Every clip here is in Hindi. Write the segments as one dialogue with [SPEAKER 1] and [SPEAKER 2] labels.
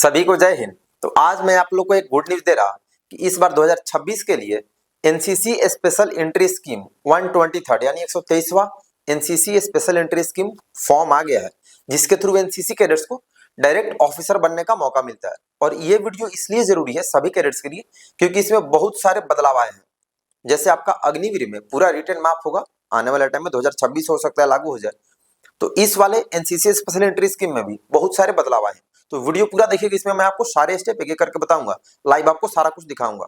[SPEAKER 1] सभी को जय हिंद। तो आज मैं आप लोग को एक गुड न्यूज दे रहा कि इस बार 2026 के लिए एनसीसी स्पेशल एंट्री स्कीम 123 यानी 123वां NCC special entry scheme form आ गया है, जिसके थ्रू एनसीसी कैडेट्स को डायरेक्ट ऑफिसर बनने का मौका मिलता है। और ये वीडियो इसलिए जरूरी है सभी कैडेट्स के लिए क्योंकि इसमें बहुत सारे बदलाव आए हैं। जैसे आपका अग्निवीर में पूरा रिटर्न माफ होगा, आने वाले टाइम में 2026 हो सकता है लागू हो जाए। तो इस वाले एनसीसी स्पेशल एंट्री स्कीम में भी बहुत सारे बदलाव आए हैं। तो वीडियो पूरा देखिएगा, इसमें मैं आपको सारे स्टेप एक एक करके बताऊंगा, लाइव आपको सारा कुछ दिखाऊंगा।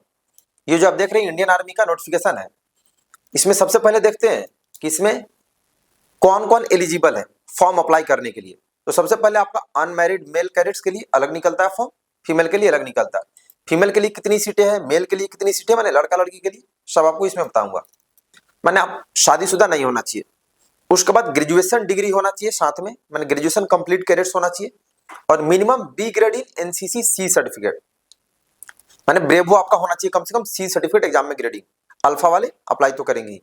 [SPEAKER 1] ये जो आप देख रहे हैं इंडियन आर्मी का नोटिफिकेशन है। इसमें सबसे पहले देखते हैं कि इसमें कौन कौन एलिजिबल है फॉर्म अप्लाई करने के लिए। तो सबसे पहले आपका अनमैरिड मेल कैडेट्स के लिए अलग निकलता है फॉर्म, फीमेल के लिए अलग निकलता है। फीमेल के लिए कितनी सीटें हैं, मेल के लिए कितनी सीटें, मैंने लड़का लड़की के लिए सब आपको इसमें बताऊंगा। मैंने आप शादीशुदा नहीं होना चाहिए। उसके बाद ग्रेजुएशन डिग्री होना चाहिए साथ में, मैंने ग्रेजुएशन कंप्लीट कैडेट्स होना चाहिए। और minimum B grade in NCC C certificate, माने ब्रेवो आपका होना चाहिए कम से कम सी सर्टिफिकेट एग्जाम में ग्रेडिंग। अल्फा वाले अप्लाई तो करेंगे।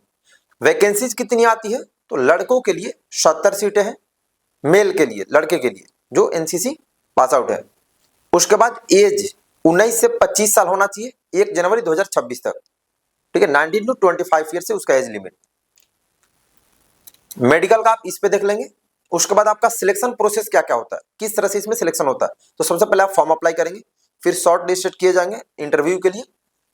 [SPEAKER 1] वैकेंसीज कितनी आती है, तो लड़कों के लिए 70 सीटें हैं, मेल के लिए लड़के के लिए जो एनसीसी पास आउट है। उसके बाद एज 19 से 25 साल होना चाहिए 1 जनवरी 2026 तक, ठीक है। 19 टू 25 ईयर से उसका एज लिमिट। मेडिकल का आप इस पे देख लेंगे। उसके बाद आपका सिलेक्शन प्रोसेस क्या क्या होता है, किस तरह से इसमें सिलेक्शन होता है। तो सबसे पहले आप फॉर्म अप्लाई करेंगे, फिर शॉर्ट लिस्टेड किए जाएंगे इंटरव्यू के लिए,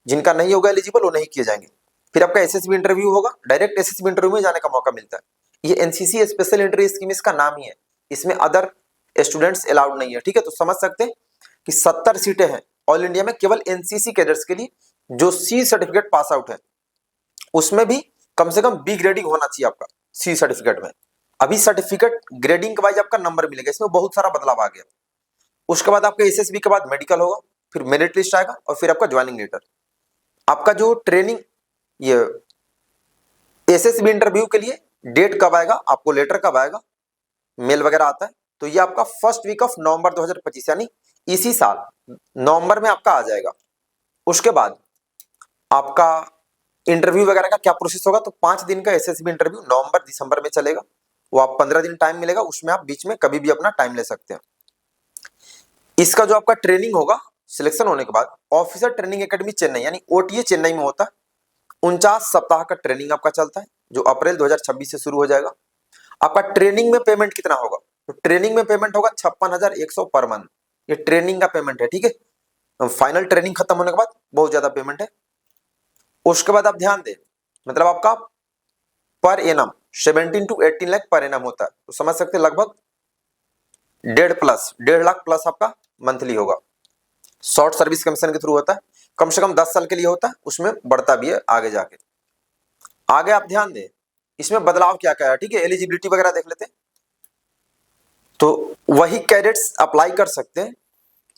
[SPEAKER 1] जिनका नहीं होगा एलिजिबल वो नहीं किए जाएंगे। फिर आपका एसएसबी इंटरव्यू होगा, डायरेक्ट एसएसबी इंटरव्यू में जाने का मौका मिलता है। ये एनसीसी स्पेशल एंट्री स्कीम इसका नाम ही है, इसमें अदर स्टूडेंट्स अलाउड नहीं है, ठीक है। तो समझ सकते हैं कि 70 सीटें हैं ऑल इंडिया में केवल एनसीसी कैडेट्स के लिए जो सी सर्टिफिकेट पास आउट है। उसमें भी कम से कम बी ग्रेडिंग होना चाहिए आपका सी सर्टिफिकेट में। अभी सर्टिफिकेट ग्रेडिंग के वाइज आपका नंबर मिलेगा, इसमें बहुत सारा बदलाव आ गया। उसके बाद आपका एसएसबी के बाद मेडिकल होगा, फिर मेरिट लिस्ट आएगा और फिर आपका ज्वाइनिंग लेटर। आपका जो ट्रेनिंग ये एसएसबी इंटरव्यू के लिए डेट कब आएगा, आपको लेटर कब आएगा, मेल वगैरह आता है, तो ये आपका फर्स्ट वीक ऑफ नवंबर 2025 यानी इसी साल नवंबर में आपका आ जाएगा। उसके बाद आपका इंटरव्यू वगैरह का क्या प्रोसेस होगा, तो 5 दिन का एसएसबी इंटरव्यू नवंबर दिसंबर में चलेगा। वो आप 15 दिन टाइम मिलेगा, उसमें आप बीच में कभी भी अपना टाइम ले सकते हैं। इसका जो आपका ट्रेनिंग होगा सिलेक्शन होने के बाद, ऑफिसर ट्रेनिंग एकेडमी चेन्नई यानी ओटीए चेन्नई में होता है। 49 सप्ताह का ट्रेनिंग आपका चलता है, जो अप्रैल 2026 से शुरू हो जाएगा। आपका ट्रेनिंग में पेमेंट कितना होगा, तो ट्रेनिंग में पेमेंट होगा 56,100 पर मंथ। ये ट्रेनिंग का पेमेंट है, ठीक है। फाइनल ट्रेनिंग खत्म होने के बाद बहुत ज्यादा पेमेंट है। उसके बाद आप ध्यान दें, मतलब आपका per annum 17 to 18 lakh per annum होता है। तो समझ सकते हैं लगभग 1.5 लाख प्लस आपका मंथली होगा। शॉर्ट सर्विस कमीशन के थ्रू होता है, कम से कम 10 साल के लिए होता है, उसमें बढ़ता भी है आगे जाके। आगे आप ध्यान दें इसमें बदलाव क्या क्या है, ठीक है। एलिजिबिलिटी वगैरह देख लेते हैं। तो वही कैडेट्स अप्लाई कर सकते हैं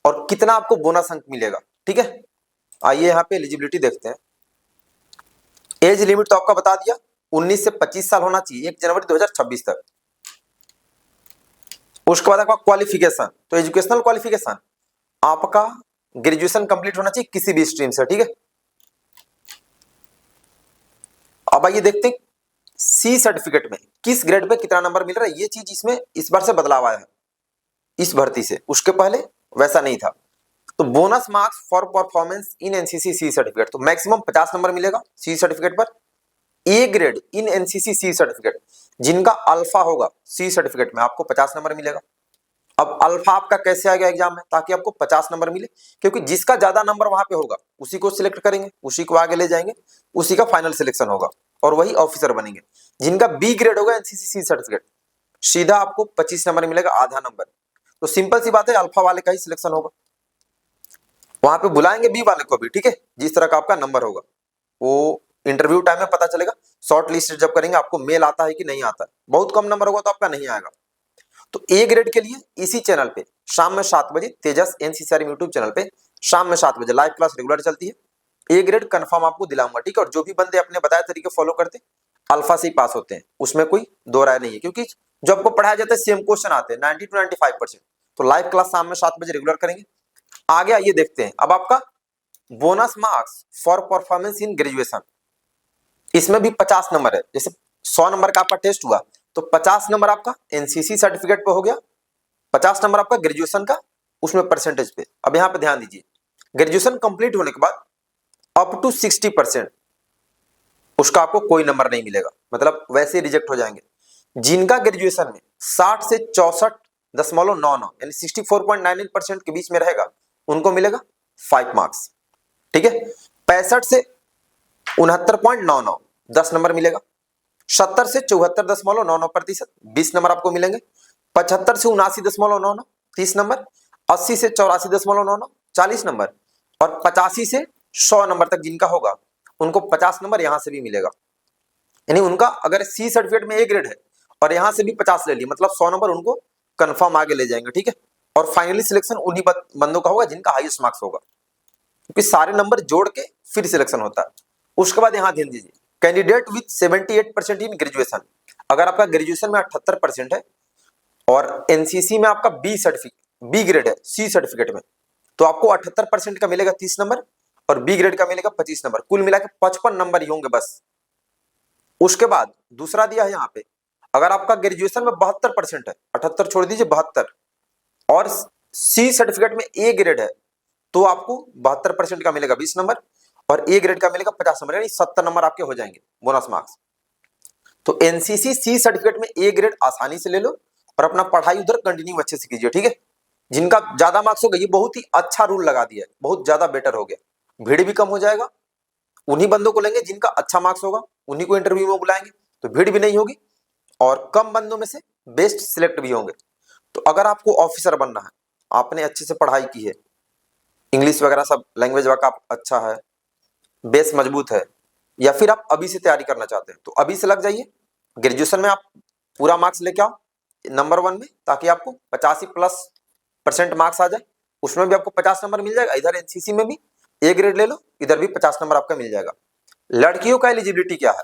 [SPEAKER 1] और कितना आपको बोनस अंक मिलेगा, ठीक है। आइए यहाँ पे एलिजिबिलिटी देखते हैं। एज लिमिट तो आपका बता दिया, 19 से 25 साल होना चाहिए 1 जनवरी 2026 तक। उसके बाद आपका क्वालिफिकेशन, तो एजुकेशनल क्वालिफिकेशन आपका ग्रेजुएशन कंप्लीट होना चाहिए किसी भी स्ट्रीम से, ठीक है। अब आइए देखते हैं सी सर्टिफिकेट में किस ग्रेड पे कितना नंबर मिल रहा है। ये चीज इसमें इस बार से बदलाव आया है इस भर्ती से, उसके पहले वैसा नहीं था। तो bonus marks for performance in NCC C certificate, तो मैक्सिमम 50 नंबर मिलेगा सी सर्टिफिकेट पर। A grade in NCC C certificate, जिनका अल्फा होगा सी सर्टिफिकेट में आपको 50 नंबर मिलेगा। अब अल्फा आपका कैसे आएगा एग्जाम में ताकि आपको 50 नंबर मिले, क्योंकि जिसका ज्यादा नंबर वहां पे होगा उसी को सिलेक्ट करेंगे, उसी को आगे ले जाएंगे, उसी का फाइनल सिलेक्शन होगा और वही ऑफिसर बनेंगे। जिनका बी ग्रेड होगा एनसीसी सी सर्टिफिकेट, सीधा आपको 25 नंबर मिलेगा, आधा नंबर। तो सिंपल सी बात है, अल्फा वाले का ही सिलेक्शन होगा। वहां पे बुलाएंगे बी वाले को भी, ठीक है, जिस तरह का आपका नंबर होगा वो इंटरव्यू टाइम में पता चलेगा। शॉर्ट लिस्ट जब करेंगे आपको मेल आता है कि नहीं आता है, बहुत कम नंबर होगा तो आपका नहीं आएगा। तो ए ग्रेड के लिए इसी चैनल पे शाम में 7 बजे तेजस एनसीसीआरएम यूट्यूब चैनल पे शाम में 7 बजे लाइव क्लास रेगुलर चलती है। ए ग्रेड कंफर्म आपको दिलाऊंगा, ठीक है। और जो भी बंदे अपने बताए तरीके फॉलो करते अल्फा से ही पास होते हैं, उसमें कोई दो राय नहीं है, क्योंकि जो आपको पढ़ाया जाता है सेम क्वेश्चन आते हैं 90 to 95%। तो लाइव क्लास शाम में 7 बजे रेगुलर करेंगे। आगे आइए देखते हैं अब आपका bonus marks for performance in graduation. इसमें भी 50 नंबर है, जैसे 100 नंबर का आपका टेस्ट हुआ तो 50 नंबर आपका एनसीसी सर्टिफिकेट पे हो गया, 50 नंबर आपका ग्रेजुएशन का उसमें परसेंटेज पे। अब यहाँ पे ध्यान दीजिए, ग्रेजुएशन कंप्लीट होने के बाद अप टू 60% उसका आपको कोई नंबर नहीं मिलेगा, मतलब वैसे रिजेक्ट हो जाएंगे। जिनका ग्रेजुएशन में 60 से 64.99 यानी 64.99% के बीच में रहेगा उनको मिलेगा 5 मार्क्स, ठीक है। 65 से 69.99 10 नंबर मिलेगा। 70 से 74.99% 20 नंबर आपको मिलेंगे। 75 से 79.99 30 नंबर। 80 से 84.99 40 नंबर। और 85 से 100 नंबर तक जिनका होगा उनको 50 नंबर यहां से भी मिलेगा। यानी उनका अगर सी सर्टिफिकेट में ए ग्रेड है और यहां से भी 50 ले लिए, मतलब 100 नंबर उनको कंफर्म आगे ले जाएंगे, ठीक है। और फाइनली सिलेक्शन उन्हीं बंदों का होगा जिनका हाईएस्ट मार्क्स होगा, क्योंकि सारे नंबर जोड़ के फिर सिलेक्शन होता है। उसके बाद यहां ध्यान दीजिए, कैंडिडेट विथ 78% इन ग्रेजुएशन, अगर आपका ग्रेजुएशन में 78% है और एनसीसी में आपका बी ग्रेड है सी सर्टिफिकेट में, तो आपको 78% का मिलेगा 30 नंबर और बी ग्रेड का मिलेगा 25 नंबर, कुल मिला के 55 नंबर ही होंगे बस। उसके बाद दूसरा दिया है यहाँ पे, अगर आपका ग्रेजुएशन में 72% है, 78 छोड़ दीजिए 72, और सी सर्टिफिकेट में ए ग्रेड है, तो आपको 72% का मिलेगा 20 नंबर और ए ग्रेड का मिलेगा 50 नंबर, यानी 70 नंबर आपके हो जाएंगे बोनस मार्क्स। तो एनसीसी सी सर्टिफिकेट में ए ग्रेड आसानी से ले लो और अपना पढ़ाई उधर कंटिन्यू अच्छे से कीजिए, ठीक है। जिनका ज्यादा मार्क्स हो गया, ये बहुत ही अच्छा रूल लगा दिया है, बहुत ज्यादा बेटर हो गया, भीड़ भी कम हो जाएगा। उन्हीं बंदों को लेंगे जिनका अच्छा मार्क्स होगा, उन्हीं को इंटरव्यू में बुलाएंगे, तो भीड़ भी नहीं होगी और कम बंदों में से बेस्ट सिलेक्ट भी होंगे। तो अगर आपको ऑफिसर बनना है, आपने अच्छे से पढ़ाई की है, इंग्लिश वगैरह सब लैंग्वेज का अच्छा है, बेस मजबूत है, या फिर आप अभी से तैयारी करना चाहते हैं, तो अभी से लग जाइए। ग्रेजुएशन में आप पूरा मार्क्स लेके आओ नंबर 1 में, ताकि आपको 85+ % मार्क्स आ जाए, उसमें भी आपको 50 नंबर मिल जाएगा। इधर एनसीसी में भी ए ग्रेड ले लो, इधर भी 50 नंबर आपका मिल जाएगा। लड़कियों का एलिजिबिलिटी क्या है,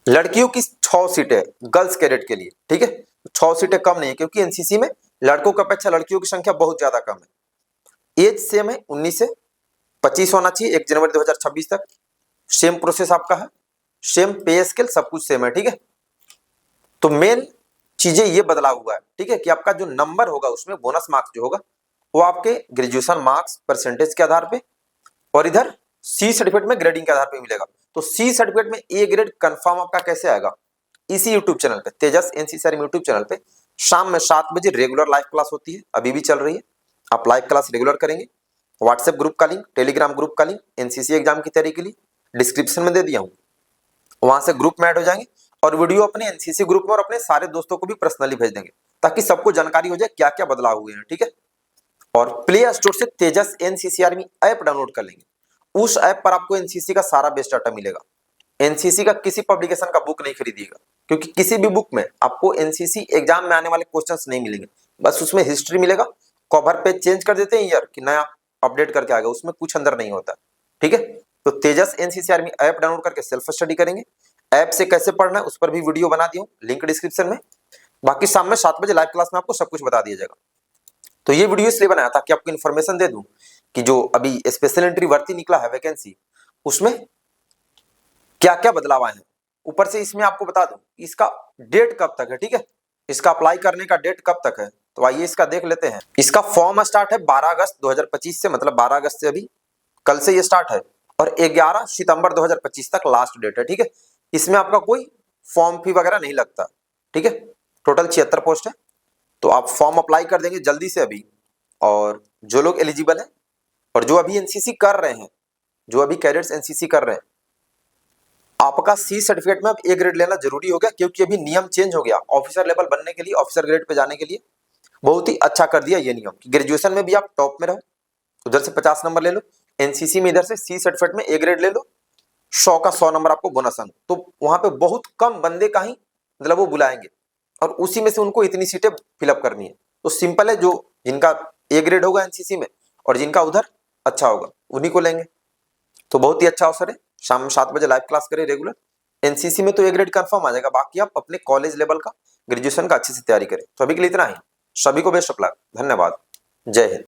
[SPEAKER 1] लड़कियों की 6 सीटें गर्ल्स कैडेट के लिए, ठीक है। 6 सीटें कम नहीं है, क्योंकि एनसीसी में लड़कों की अपेक्षा लड़कियों की संख्या बहुत ज्यादा कम है। एज सेम है, 19 से 25 होना चाहिए 1 जनवरी 2026 तक। सेम प्रोसेस आपका है, सेम पे स्केल, सब कुछ सेम है, ठीक है। तो मेन चीजें ये बदला हुआ है, ठीक है, कि आपका जो नंबर होगा उसमें बोनस मार्क्स जो होगा वो आपके ग्रेजुएशन मार्क्स परसेंटेज के आधार पे, और इधर सी सर्टिफिकेट में ग्रेडिंग के आधार पे मिलेगा। तो सी सर्टिफिकेट में ए ग्रेड कंफर्म आपका कैसे आएगा, इसी यूट्यूब चैनल पे, तेजस एनसीसी यूट्यूब चैनल पे शाम में 7 बजे रेगुलर लाइव क्लास होती है, अभी भी चल रही है। आप लाइव क्लास रेगुलर करेंगे। व्हाट्सएप ग्रुप का लिंक, टेलीग्राम ग्रुप का लिंक एनसीसी एग्जाम की तैयारी के लिए डिस्क्रिप्शन में दे दिया हूं, वहां से ग्रुप में ऐड हो जाएंगे और वीडियो अपने एनसीसी ग्रुप में और अपने सारे दोस्तों को भी पर्सनली भेज देंगे, ताकि सबको जानकारी हो जाए क्या क्या बदलाव हुए हैं, ठीक है। और प्ले स्टोर से तेजस एनसीसी आर्मी ऐप डाउनलोड कर लेंगे। उस ऐप पर आपको एनसीसी का सारा बेस्ट डाटा मिलेगा। एनसीसी का किसी पब्लिकेशन का बुक नहीं खरीदिएगा, क्योंकि किसी भी बुक में आपको एनसीसी एग्जाम में आने वाले क्वेश्चंस नहीं मिलेंगे, बस उसमें हिस्ट्री मिलेगा। कवर पेज चेंज कर देते हैं ईयर कि नया अपडेट करके आ गया, उसमें कुछ अंदर नहीं होता, ठीक है। तो तेजस एनसीसी आर्मी ऐप डाउनलोड करके सेल्फ स्टडी करेंगे। ऐप से कैसे पढ़ना है उस पर भी वीडियो बना दिया हूं, लिंक डिस्क्रिप्शन में। बाकी शाम में 7 बजे लाइव क्लास में आपको सब कुछ बता दिया जाएगा। तो ये वीडियो इसलिए बनाया ताकि आपको इन्फॉर्मेशन दे दूं कि जो अभी स्पेशल एंट्री भर्ती निकला है वैकेंसी, उसमें क्या क्या बदलाव आए हैं। ऊपर से इसमें आपको बता दूं इसका डेट कब तक है, ठीक है, इसका अप्लाई करने का डेट कब तक है, तो आइए इसका देख लेते हैं। इसका फॉर्म स्टार्ट है 12 अगस्त 2025 से, मतलब 12 अगस्त से अभी कल से ये स्टार्ट है, और 11 सितंबर 2025 तक लास्ट डेट है, ठीक है। इसमें आपका कोई फॉर्म फी वगैरह नहीं लगता, ठीक है। टोटल 76 पोस्ट है, तो आप फॉर्म अप्लाई कर देंगे जल्दी से अभी। और जो लोग एलिजिबल हैं और जो अभी एनसीसी कर रहे हैं, जो अभी कैडेट्स एनसीसी कर रहे हैं, आपका सी सर्टिफिकेट में अब ए ग्रेड लेना जरूरी हो गया, क्योंकि अभी नियम चेंज हो गया। ऑफिसर लेवल बनने के लिए, ऑफिसर ग्रेड पे जाने के लिए बहुत ही अच्छा कर दिया ये नियम कि ग्रेजुएशन में भी आप टॉप में रहो, उधर से 50 नंबर ले लो, एनसीसी में इधर से सी सर्टिफिकेट में ए ग्रेड ले लो, 100 का 100 नंबर आपको बोनस अंक। तो वहां पे बहुत कम बंदे का ही मतलब वो बुलाएंगे, और उसी में से उनको इतनी सीटें फिलअप करनी है। तो सिंपल है, जो जिनका ए ग्रेड होगा एनसीसी में और जिनका उधर अच्छा होगा उन्हीं को लेंगे। तो बहुत ही अच्छा अवसर है। शाम में 7 बजे लाइव क्लास करें रेगुलर। एनसीसी में तो ए ग्रेड कंफर्म आ जाएगा, बाकी आप अपने कॉलेज लेवल का ग्रेजुएशन का अच्छे से तैयारी करें। तो अभी के लिए इतना ही। सभी को बेस्ट ऑफ लक, धन्यवाद, जय हिंद।